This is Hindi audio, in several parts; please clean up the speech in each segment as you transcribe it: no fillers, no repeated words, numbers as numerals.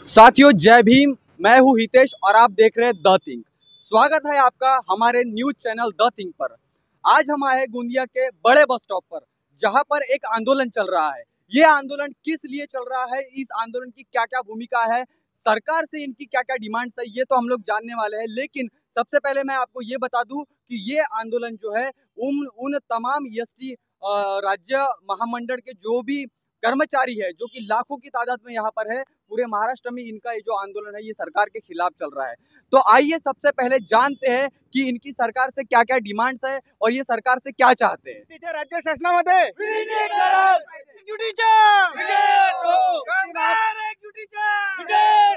साथियों जय भीम। मैं हूं हितेश और आप देख रहे हैं द थिंक। स्वागत है आपका हमारे न्यूज चैनल द थिंक पर। आज हम आए हैं गोंदिया के बड़े बस स्टॉप पर, जहां पर एक आंदोलन चल रहा है। ये आंदोलन किस लिए चल रहा है, इस आंदोलन की क्या क्या भूमिका है, सरकार से इनकी क्या क्या डिमांड्स है, ये तो हम लोग जानने वाले हैं। लेकिन सबसे पहले मैं आपको ये बता दूं कि ये आंदोलन जो है उन तमाम एसटी राज्य महामंडल के जो भी कर्मचारी है, जो कि लाखों की तादाद में यहाँ पर है, पूरे महाराष्ट्र में इनका ये जो आंदोलन है ये सरकार के खिलाफ चल रहा है। तो आइए सबसे पहले जानते हैं कि इनकी सरकार से क्या क्या डिमांड्स है और ये सरकार से क्या चाहते हैं। राज्य शासनामध्ये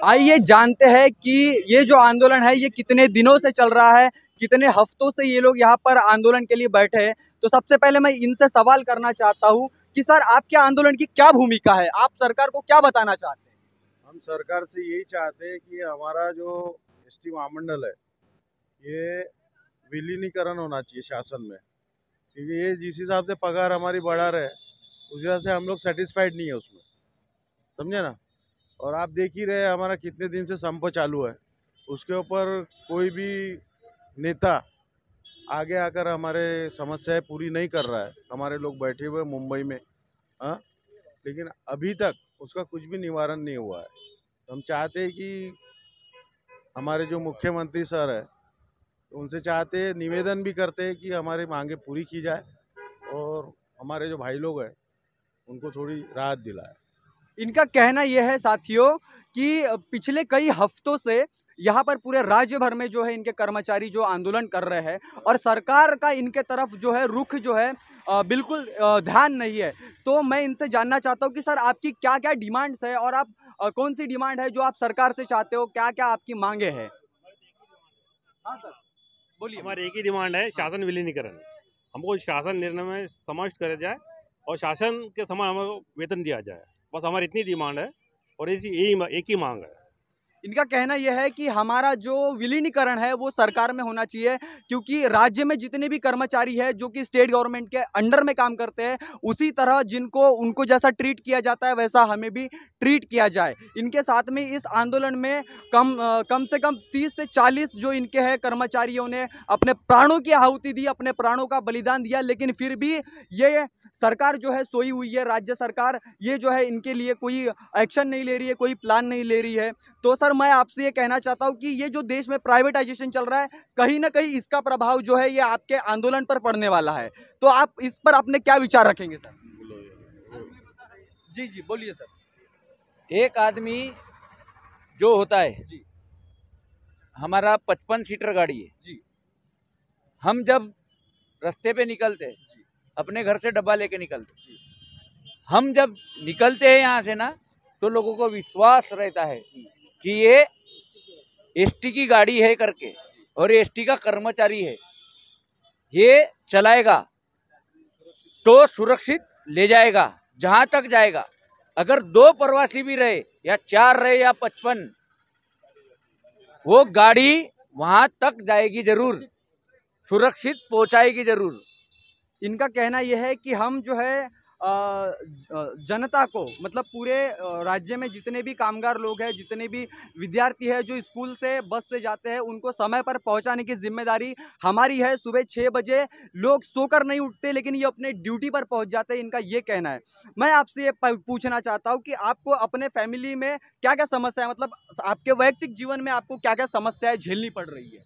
आइए जानते हैं कि ये जो आंदोलन है ये कितने दिनों से चल रहा है, कितने हफ्तों से ये लोग यहाँ पर आंदोलन के लिए बैठे हैं। तो सबसे पहले मैं इनसे सवाल करना चाहता हूँ कि सर आपके आंदोलन की क्या भूमिका है, आप सरकार को क्या बताना चाहते हैं? हम सरकार से यही चाहते हैं कि हमारा जो एसटी महामंडल है ये विलीनीकरण होना चाहिए शासन में, क्योंकि ये जिस हिसाब से पगार हमारी बढ़ा रहे उस हिसाब से हम लोग सेटिस्फाइड नहीं है उसमें, समझे ना। और आप देख ही रहे हमारा कितने दिन से संप चालू है, उसके ऊपर कोई भी नेता आगे आकर हमारे समस्याएं पूरी नहीं कर रहा है। हमारे लोग बैठे हुए मुंबई में, हाँ, लेकिन अभी तक उसका कुछ भी निवारण नहीं हुआ है। तो हम चाहते हैं कि हमारे जो मुख्यमंत्री सर है उनसे चाहते हैं, निवेदन भी करते हैं कि हमारी मांगे पूरी की जाए और हमारे जो भाई लोग हैं उनको थोड़ी राहत दिलाए। इनका कहना यह है साथियों कि पिछले कई हफ्तों से यहाँ पर पूरे राज्य भर में जो है इनके कर्मचारी जो आंदोलन कर रहे हैं और सरकार का इनके तरफ जो है रुख जो है बिल्कुल ध्यान नहीं है। तो मैं इनसे जानना चाहता हूँ कि सर आपकी क्या क्या डिमांड्स है और आप कौन सी डिमांड है जो आप सरकार से चाहते हो, क्या क्या आपकी मांगे हैं? हाँ सर बोलिए। हमारी एक ही डिमांड है, शासन विलीनीकरण। हमको शासन निर्णय में समाविष्ट करा जाए और शासन के समान हमको वेतन दिया जाए, बस हमारी इतनी डिमांड है और यही एक ही मांग है। इनका कहना यह है कि हमारा जो विलीनीकरण है वो सरकार में होना चाहिए, क्योंकि राज्य में जितने भी कर्मचारी है जो कि स्टेट गवर्नमेंट के अंडर में काम करते हैं, उसी तरह जिनको उनको जैसा ट्रीट किया जाता है वैसा हमें भी ट्रीट किया जाए। इनके साथ में इस आंदोलन में कम से कम 30 से 40 जो इनके हैं कर्मचारियों ने अपने प्राणों की आहुति दी, अपने प्राणों का बलिदान दिया, लेकिन फिर भी ये सरकार जो है सोई हुई है। राज्य सरकार ये जो है इनके लिए कोई एक्शन नहीं ले रही है, कोई प्लान नहीं ले रही है। तो सर मैं आपसे ये कहना चाहता हूँ कि ये जो देश में प्राइवेटाइजेशन चल रहा है, कहीं ना कहीं इसका प्रभाव जो है ये आपके आंदोलन पर पड़ने वाला है। तो आप इस पर अपने क्या विचार रखेंगे सर? जी जी बोलिए सर। एक आदमी जो होता है, जी हमारा 55 सीटर गाड़ी है। जी हम जब रास्ते पे निकलते हैं, अपने घर से डब्बा लेके निकलते, हम जब निकलते हैं यहाँ से ना, तो लोगों को विश्वास रहता है कि ये एसटी की गाड़ी है करके, और एसटी का कर्मचारी है, ये चलाएगा तो सुरक्षित ले जाएगा जहाँ तक जाएगा। अगर 2 प्रवासी भी रहे या 4 रहे या 55, वो गाड़ी वहां तक जाएगी जरूर, सुरक्षित पहुंचाएगी जरूर। इनका कहना यह है कि हम जो है जनता को, मतलब पूरे राज्य में जितने भी कामगार लोग हैं, जितने भी विद्यार्थी हैं जो स्कूल से बस से जाते हैं, उनको समय पर पहुंचाने की जिम्मेदारी हमारी है। सुबह 6 बजे लोग सोकर नहीं उठते, लेकिन ये अपने ड्यूटी पर पहुंच जाते हैं, इनका ये कहना है। मैं आपसे ये पूछना चाहता हूँ कि आपको अपने फैमिली में क्या क्या समस्या है, मतलब आपके वैयक्तिक जीवन में आपको क्या क्या समस्याएं झेलनी पड़ रही है?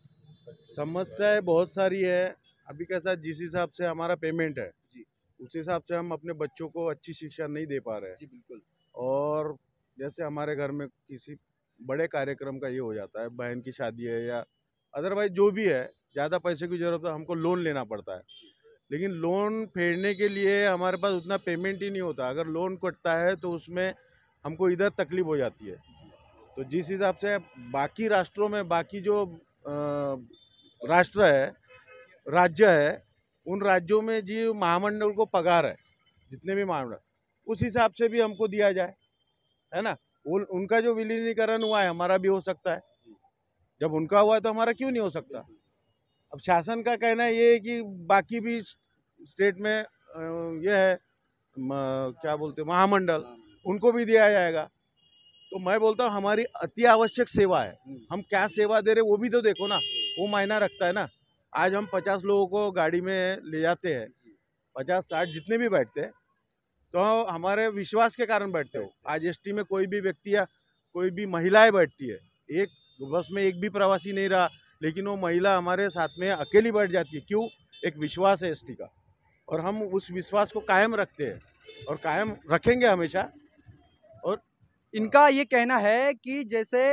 समस्याएं बहुत सारी है। अभी कैसा, जिस हिसाब से हमारा पेमेंट है जी उस हिसाब से हम अपने बच्चों को अच्छी शिक्षा नहीं दे पा रहे हैं। जी बिल्कुल। और जैसे हमारे घर में किसी बड़े कार्यक्रम का ये हो जाता है, बहन की शादी है या अदरवाइज जो भी है, ज़्यादा पैसे की ज़रूरत है, हमको लोन लेना पड़ता है। लेकिन लोन फेडने के लिए हमारे पास उतना पेमेंट ही नहीं होता। अगर लोन कटता है तो उसमें हमको इधर तकलीफ हो जाती है। तो जिस हिसाब से बाकी राष्ट्रों में, बाकी जो राष्ट्र है, राज्य है, उन राज्यों में जो महामंडल को पगार है, जितने भी महामंडल, उस हिसाब से भी हमको दिया जाए, है ना। उनका जो विलीनीकरण हुआ है हमारा भी हो सकता है। जब उनका हुआ है तो हमारा क्यों नहीं हो सकता। अब शासन का कहना ये है कि बाकी भी स्टेट में ये है क्या बोलते हैं, महामंडल, उनको भी दिया जाएगा। तो मैं बोलता हूँ हमारी अति आवश्यक सेवा है, हम क्या सेवा दे रहे वो भी तो देखो ना, वो मायना रखता है ना। आज हम 50 लोगों को गाड़ी में ले जाते हैं, 50-60 जितने भी बैठते हैं, तो हमारे विश्वास के कारण बैठते हो। आज एसटी में कोई भी व्यक्ति या कोई भी महिलाएं बैठती है, एक बस में एक भी प्रवासी नहीं रहा, लेकिन वो महिला हमारे साथ में अकेली बैठ जाती है। क्यों? एक विश्वास है एसटी का, और हम उस विश्वास को कायम रखते हैं और कायम रखेंगे हमेशा। और इनका ये कहना है कि जैसे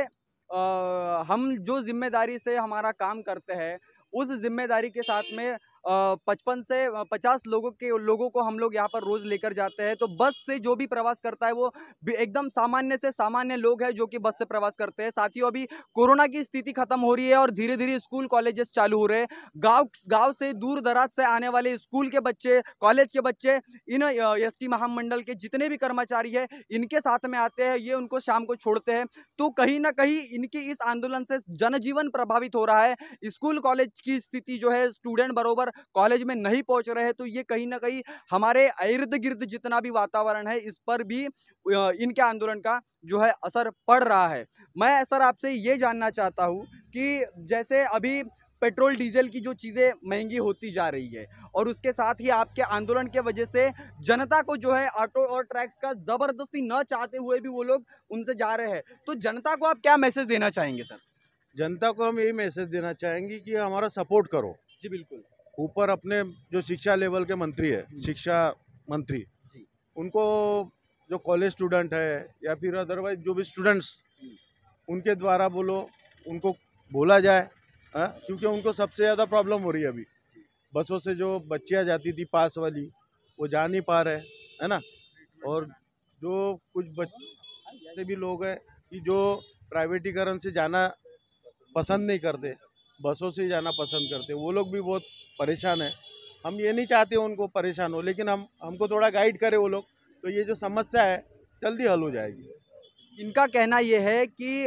हम जो जिम्मेदारी से हमारा काम करते हैं, उस जिम्मेदारी के साथ में 55 से 50 लोगों को हम लोग यहाँ पर रोज लेकर जाते हैं। तो बस से जो भी प्रवास करता है वो एकदम सामान्य से सामान्य लोग हैं जो कि बस से प्रवास करते हैं। साथियों, अभी कोरोना की स्थिति खत्म हो रही है और धीरे धीरे स्कूल कॉलेजेस चालू हो रहे हैं। गांव से दूर दराज से आने वाले स्कूल के बच्चे, कॉलेज के बच्चे इन एसटी महामंडल के जितने भी कर्मचारी हैं इनके साथ में आते हैं, ये उनको शाम को छोड़ते हैं। तो कहीं ना कहीं इनकी इस आंदोलन से जनजीवन प्रभावित हो रहा है। स्कूल कॉलेज की स्थिति जो है, स्टूडेंट बरोबर कॉलेज में नहीं पहुंच रहे हैं। तो ये कहीं ना कहीं हमारे इर्द गिर्द जितना भी वातावरण है इस पर भी इनके आंदोलन का जो है असर पड़ रहा है। मैं सर आपसे ये जानना चाहता हूं कि जैसे अभी पेट्रोल डीजल की जो चीज़ें महंगी होती जा रही है और उसके साथ ही आपके आंदोलन के वजह से जनता को जो है ऑटो और टैक्स का ज़बरदस्ती न चाहते हुए भी वो लोग उनसे जा रहे हैं। तो जनता को आप क्या मैसेज देना चाहेंगे सर? जनता को हम यही मैसेज देना चाहेंगे कि हमारा सपोर्ट करो। जी बिल्कुल। ऊपर अपने जो शिक्षा लेवल के मंत्री है, शिक्षा मंत्री, उनको जो कॉलेज स्टूडेंट है या फिर अदरवाइज जो भी स्टूडेंट्स, उनके द्वारा उनको बोला जाए, क्योंकि उनको सबसे ज़्यादा प्रॉब्लम हो रही है अभी। बसों से जो बच्चियाँ जाती थी पास वाली, वो जा नहीं पा रहे, है ना। और जो कुछ बच्चे भी लोग हैं कि जो प्राइवेटीकरण से जाना पसंद नहीं करते, बसों से जाना पसंद करते, वो लोग भी बहुत परेशान है। हम ये नहीं चाहते उनको परेशान हो, लेकिन हमको थोड़ा गाइड करें वो लोग, तो ये जो समस्या है जल्दी हल हो जाएगी। इनका कहना यह है कि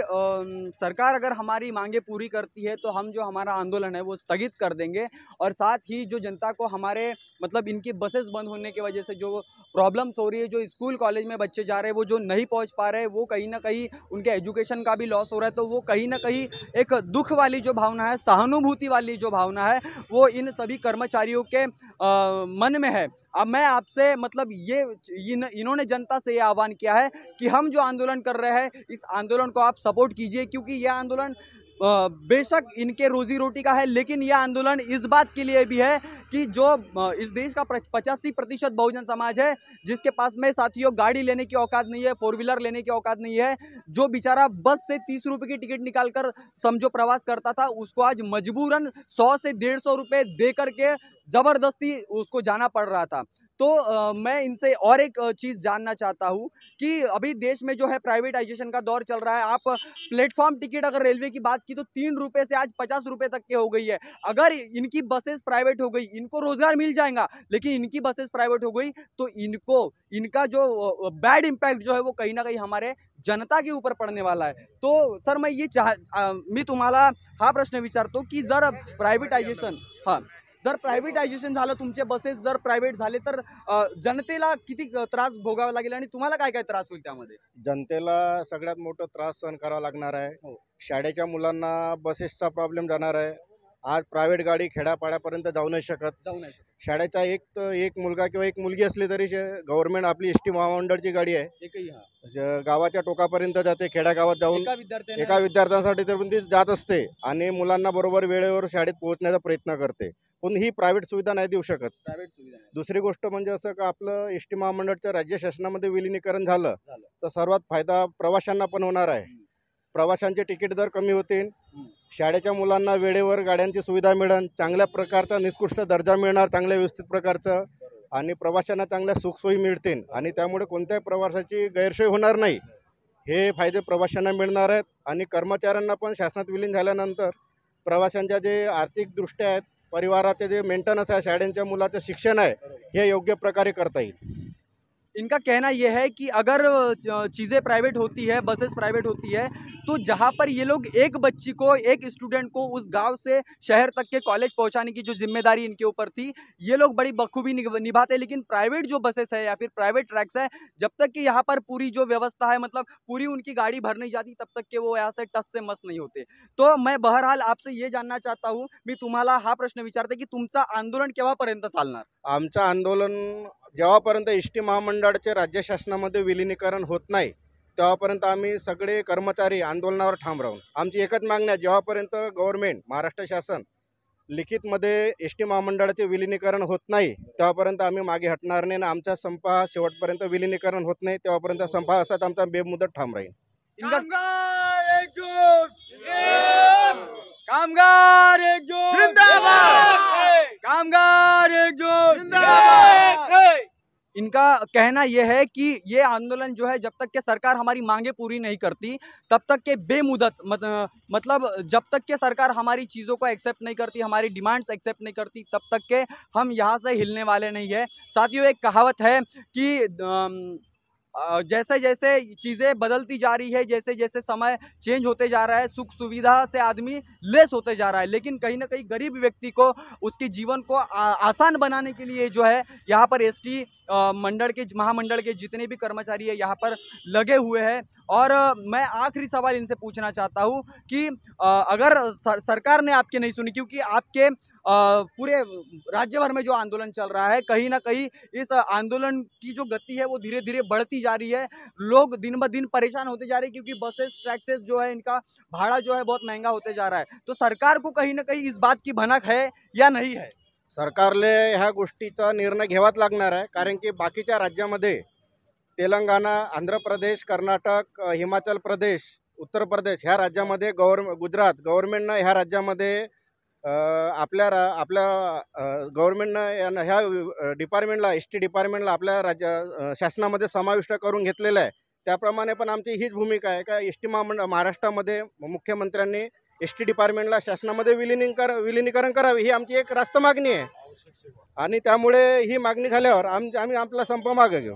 सरकार अगर हमारी मांगे पूरी करती है तो हम जो हमारा आंदोलन है वो स्थगित कर देंगे, और साथ ही जो जनता को हमारे मतलब इनकी बसेस बंद होने की वजह से जो प्रॉब्लम्स हो रही है, जो स्कूल कॉलेज में बच्चे जा रहे हैं वो जो नहीं पहुंच पा रहे हैं, वो कहीं ना कहीं उनके एजुकेशन का भी लॉस हो रहा है। तो वो कहीं ना कहीं एक दुख वाली जो भावना है, सहानुभूति वाली जो भावना है, वो इन सभी कर्मचारियों के मन में है। अब मैं आपसे मतलब इन्होंने जनता से ये आह्वान किया है कि हम जो आंदोलन कर रहे हैं इस आंदोलन को आप सपोर्ट कीजिए, क्योंकि यह आंदोलन बेशक इनके रोजी रोटी का है, लेकिन यह आंदोलन इस बात के लिए भी है कि जो इस देश का 85% बहुजन समाज है, जिसके पास में साथियों गाड़ी लेने की औकात नहीं है, 4 व्हीलर लेने की औकात नहीं है, जो बेचारा बस से 30 रुपये की टिकट निकालकर समझो प्रवास करता था, उसको आज मजबूरन 100 से 150 रुपये दे करके ज़बरदस्ती उसको जाना पड़ रहा था। तो मैं इनसे और एक चीज़ जानना चाहता हूँ कि अभी देश में जो है प्राइवेटाइजेशन का दौर चल रहा है। आप प्लेटफॉर्म टिकट अगर रेलवे की बात की तो 3 रुपये से आज 50 रुपये तक के हो गई है। अगर इनकी बसेस प्राइवेट हो गई, इनको रोजगार मिल जाएगा, लेकिन इनकी बसेस प्राइवेट हो गई तो इनका जो बैड इम्पैक्ट जो है वो कहीं ना कहीं हमारे जनता के ऊपर पडणे वाला आहे। तो सर मी तुम्हाला हा प्रश्न विचारतो की जर प्रायव्हेटायझेशन जर प्रायव्हेटायझेशन झालं, तुमचे बसेस जर प्रायव्हेट झाले तर जनतेला किती त्रास भोगावा लागेल आणि तुम्हाला काय काय त्रास होईल त्यामध्ये? जनतेला सगळ्यात मोठा त्रास सहन करावा लागणार आहे। हो. शाळेच्या मुलांना बसेसचा प्रॉब्लेम जाणार आहे। आज प्रायव्हेट गाडी खेड्यापाड्यापर्यंत जाऊ नाही शकत। शाळेचा एक मुलगा किंवा एक मुलगी असली तरी गव्हर्नमेंट आपली एसटी महामंडळची गाडी आहे, गावाच्या टोकापर्यंत जाते, खेड्यागावात जाऊन एका विद्यार्थ्यांसाठी तर पण ती जात असते आणि मुलांना बरोबर वेळेवर शाळेत पोहोचण्याचा प्रयत्न करते, पण ही प्रायव्हेट सुविधा नाही देऊ शकत। दुसरी गोष्ट म्हणजे असं का आपलं एसटी महामंडळचं राज्य शासनामध्ये विलीनीकरण झालं तर सर्वात फायदा प्रवाशांना पण होणार आहे। प्रवाशांचे तिकीट दर कमी होतील, शाळेच्या मुलांना वेळेवर गाड्यांची सुविधा मिळेल, चांगल्या प्रकारचा निकृष्ट दर्जा मिळणार, चांगल्या व्यवस्थित प्रकारचं, आणि प्रवाशांना चांगल्या सुखसोयी मिळतील आणि त्यामुळे कोणत्याही प्रवासाची गैरसोय होणार नाही। हे फायदे प्रवाशांना मिळणार आहेत आणि कर्मचाऱ्यांना पण शासनात विलीन झाल्यानंतर प्रवाशांच्या जे आर्थिक दृष्ट्या आहेत, परिवाराचे जे मेंटेनन्स आहे, शाळेच्या मुलाचं शिक्षण आहे, हे योग्य प्रकारे करता येईल। इनका कहना यह है कि अगर चीज़ें प्राइवेट होती है, बसेस प्राइवेट होती है, तो जहाँ पर ये लोग एक बच्ची को, एक स्टूडेंट को उस गांव से शहर तक के कॉलेज पहुंचाने की जो जिम्मेदारी इनके ऊपर थी, ये लोग बड़ी बखूबी निभाते। लेकिन प्राइवेट जो बसेस है या फिर प्राइवेट ट्रैक्स है, जब तक कि यहाँ पर पूरी जो व्यवस्था है, मतलब पूरी उनकी गाड़ी भर नहीं जाती, तब तक के वो यहाँ से टस से मस नहीं होते। तो मैं बहरहाल आपसे ये जानना चाहता हूँ, मी तुम्हाला हा प्रश्न विचारते की तुमचं आंदोलन केव्हापर्यंत चालणार? आमचं आंदोलन जेव्हापर्यंत एस टी महामंडळाचे राज्य शासनामध्ये विलिनीकरण होत नाही तेव्हापर्यंत आम्ही सगळे कर्मचारी आंदोलनावर ठाम राहून आमची एकच मागणी आहे, जेव्हापर्यंत गव्हर्नमेंट महाराष्ट्र शासन लिखितमध्ये एस टी महामंडळाचे विलिनीकरण होत नाही तेव्हापर्यंत आम्ही मागे हटणार नाही आणि आमचा संप हा शेवटपर्यंत विलिनीकरण होत नाही तेव्हापर्यंत संप असाच आमचा बेमुदत ठाम राहील. कामगार एकजूट, कामगार एकजूट जिंदाबाद, कामगार एकजूट जिंदाबाद। इनका कहना यह है कि ये आंदोलन जो है, जब तक के सरकार हमारी मांगे पूरी नहीं करती, तब तक के बेमुदत मतलब जब तक के सरकार हमारी चीज़ों को एक्सेप्ट नहीं करती, हमारी डिमांड्स एक्सेप्ट नहीं करती, तब तक के हम यहाँ से हिलने वाले नहीं है। साथियों, एक कहावत है कि जैसे जैसे चीज़ें बदलती जा रही है, जैसे जैसे समय चेंज होते जा रहा है, सुख सुविधा से आदमी लेस होते जा रहा है, लेकिन कहीं ना कहीं गरीब व्यक्ति को उसके जीवन को आसान बनाने के लिए जो है यहाँ पर एसटी मंडल के, महामंडल के जितने भी कर्मचारी है यहाँ पर लगे हुए हैं। और मैं आखिरी सवाल इनसे पूछना चाहता हूँ कि अगर सरकार ने आपके नहीं सुनी, क्योंकि आपके पूरे राज्य भर में जो आंदोलन चल रहा है, कहीं ना कहीं इस आंदोलन की जो गति है वो धीरे धीरे बढ़ती जा रही है, लोग दिन ब दिन परेशान होते जा रहे हैं, क्योंकि बसेस ट्रैक्सेस जो है इनका भाड़ा जो है बहुत महंगा होते जा रहा है। तो सरकार को कहीं ना कहीं इस बात की भनक है या नहीं है? सरकारले ह्या गोष्टीचा निर्णय घ्यावाच लागणार आहे, कारण की बाकीच्या राज्यामध्ये तेलंगणा, आंध्र प्रदेश, कर्नाटक, हिमाचल प्रदेश, उत्तर प्रदेश ह्या राज्यामध्ये गुजरात गव्हर्नमेंटनं ह्या राज्यामध्ये आपल्या गव्हर्नमेंटनं ह्या डिपार्टमेंटला, एस टी डिपार्टमेंटला आपल्या राज्य शासनामध्ये समाविष्ट करून घेतलेलं आहे. त्याप्रमाणे पण आमची हीच भूमिका आहे का एस टी महाराष्ट्रामध्ये मुख्यमंत्र्यांनी एस टी डिपार्टमेंटला शासनामध्ये विलिनीकरण करावे, ही आमची एक रास्त मागणी आहे. आणि त्यामुळे ही मागणी झाल्यावर आम्ही आपला संप मागे घेऊ.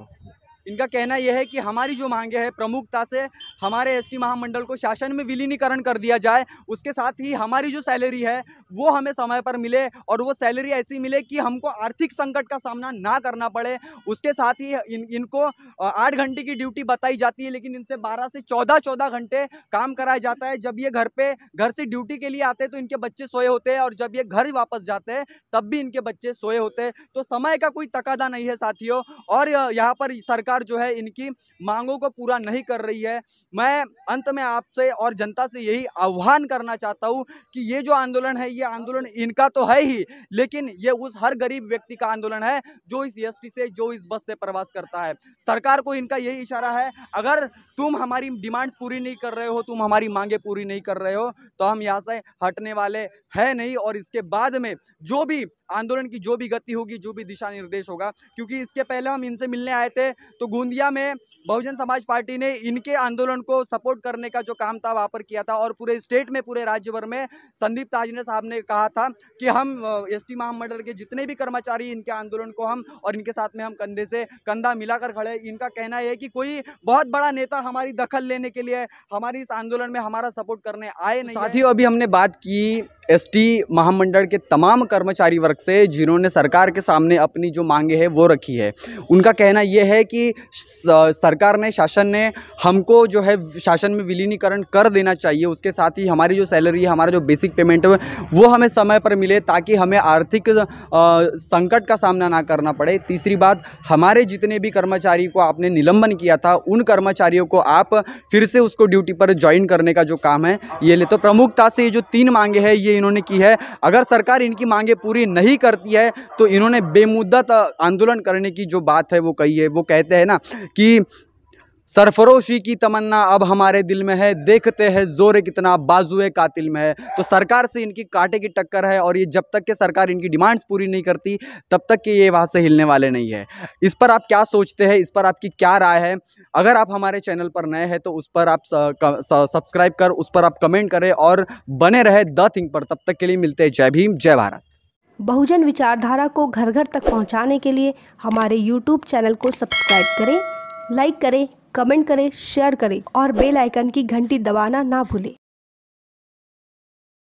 इनका कहना यह है कि हमारी जो मांगे हैं, प्रमुखता से हमारे एसटी महामंडल को शासन में विलीनीकरण कर दिया जाए, उसके साथ ही हमारी जो सैलरी है वो हमें समय पर मिले, और वो सैलरी ऐसी मिले कि हमको आर्थिक संकट का सामना ना करना पड़े। उसके साथ ही इनको 8 घंटे की ड्यूटी बताई जाती है, लेकिन इनसे 12 से 14 घंटे काम कराया जाता है। जब ये घर से ड्यूटी के लिए आते हैं तो इनके बच्चे सोए होते हैं, और जब ये घर वापस जाते हैं तब भी इनके बच्चे सोए होते हैं। तो समय का कोई तकादा नहीं है साथियों, और यहाँ पर सरकार जो है इनकी मांगों को पूरा नहीं कर रही है। मैं अंत में आपसे और जनता से यही आह्वान करना चाहता हूँ कि ये जो आंदोलन है, ये आंदोलन इनका तो है ही, लेकिन ये उस हर गरीब व्यक्ति का आंदोलन है जो इस एसटी से, जो इस बस से प्रवास करता है। सरकार को इनका यही इशारा है, अगर तुम हमारी डिमांड्स पूरी नहीं कर रहे हो, तुम हमारी मांगे पूरी नहीं कर रहे हो, तो हम यहाँ से हटने वाले हैं नहीं। और इसके बाद में जो भी आंदोलन की जो भी गति होगी, जो भी दिशा निर्देश होगा, क्योंकि इसके पहले हम इनसे मिलने आए थे तो गोंदिया में बहुजन समाज पार्टी ने इनके आंदोलन को सपोर्ट करने का जो काम था वहाँ पर किया था, और पूरे स्टेट में, पूरे राज्य भर में संदीप ताजने साहब ने कहा था कि हम एसटी महामंडल के जितने भी कर्मचारी, इनके आंदोलन को हम और इनके साथ में हम कंधे से कंधा मिलाकर खड़े। इनका कहना है कि कोई बहुत बड़ा नेता हमारी दखल लेने के लिए, हमारी इस आंदोलन में हमारा सपोर्ट करने आए नहीं। साथियों, अभी हमने बात की एसटी महामंडल के तमाम कर्मचारी वर्ग से, जिन्होंने सरकार के सामने अपनी जो मांगे हैं वो रखी है। उनका कहना यह है कि सरकार ने, शासन ने हमको जो है शासन में विलीनीकरण कर देना चाहिए, उसके साथ ही हमारी जो सैलरी है, हमारा जो बेसिक पेमेंट है वो हमें समय पर मिले, ताकि हमें आर्थिक संकट का सामना ना करना पड़े। तीसरी बात, हमारे जितने भी कर्मचारी को आपने निलंबन किया था, उन कर्मचारियों को आप फिर से उसको ड्यूटी पर ज्वाइन करने का जो काम है ये ले। तो प्रमुखता से ये जो 3 मांगे हैं ये इन्होंने की है। अगर सरकार इनकी मांगे पूरी नहीं करती है तो इन्होंने बेमुद्दत आंदोलन करने की जो बात है वो कही है। वो कहते हैं ना कि सरफरोशी की तमन्ना अब हमारे दिल में है, देखते हैं जोर कितना बाजुए कातिल में है। तो सरकार से इनकी कांटे की टक्कर है, और ये जब तक कि सरकार इनकी डिमांड्स पूरी नहीं करती तब तक कि ये वहाँ से हिलने वाले नहीं है। इस पर आप क्या सोचते हैं, इस पर आपकी क्या राय है? अगर आप हमारे चैनल पर नए हैं तो उस पर आप सब्सक्राइब कर, उस पर आप कमेंट करें और बने रहे द थिंक पर। तब तक के लिए मिलते हैं। जय भीम, जय भारत। बहुजन विचारधारा को घर घर तक पहुंचाने के लिए हमारे YouTube चैनल को सब्सक्राइब करें, लाइक करें, कमेंट करें, शेयर करें और बेल आइकन की घंटी दबाना ना भूलें।